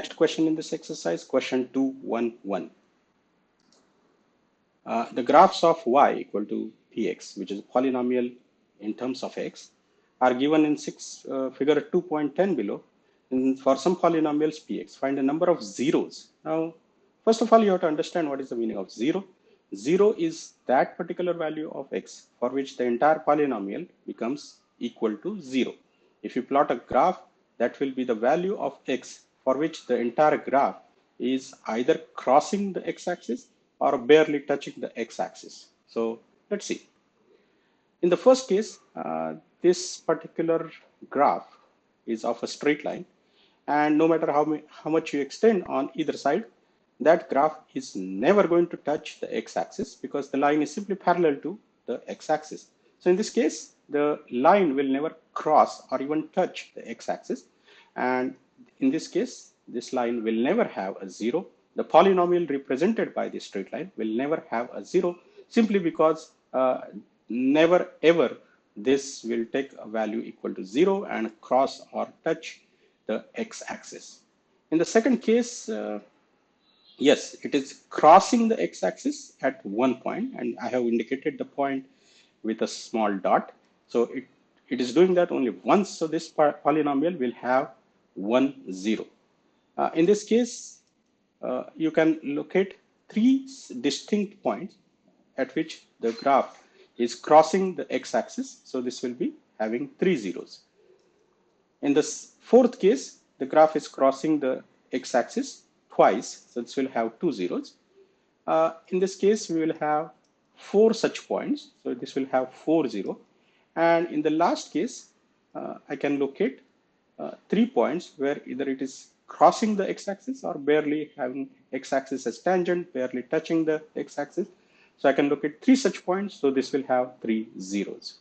Next question in this exercise, question 211. The graphs of y equal to px, which is a polynomial in terms of x, are given in figure 2.10 below. And for some polynomials px, find the number of zeros. Now, first of all, you have to understand what is the meaning of zero. Zero is that particular value of x for which the entire polynomial becomes equal to zero. If you plot a graph, that will be the value of x for which the entire graph is either crossing the x-axis or barely touching the x-axis. So let's see. In the first case, this particular graph is of a straight line, and no matter how much you extend on either side, that graph is never going to touch the x-axis because the line is simply parallel to the x-axis. So in this case, the line will never cross or even touch the x-axis, and in this case, this line will never have a zero. The polynomial represented by this straight line will never have a zero, simply because never ever this will take a value equal to zero and cross or touch the x-axis. In the second case, yes, it is crossing the x-axis at one point, and I have indicated the point with a small dot. So it is doing that only once. So this polynomial will have 1, 0. In this case, you can locate 3 distinct points at which the graph is crossing the x-axis. So this will be having 3 zeros. In the fourth case, the graph is crossing the x-axis twice. So this will have 2 zeros. In this case, we will have 4 such points. So this will have 4, 0. And in the last case, I can locate 3 points where either it is crossing the x-axis or barely having x-axis as tangent, barely touching the x-axis. So I can look at 3 such points. So this will have 3 zeros.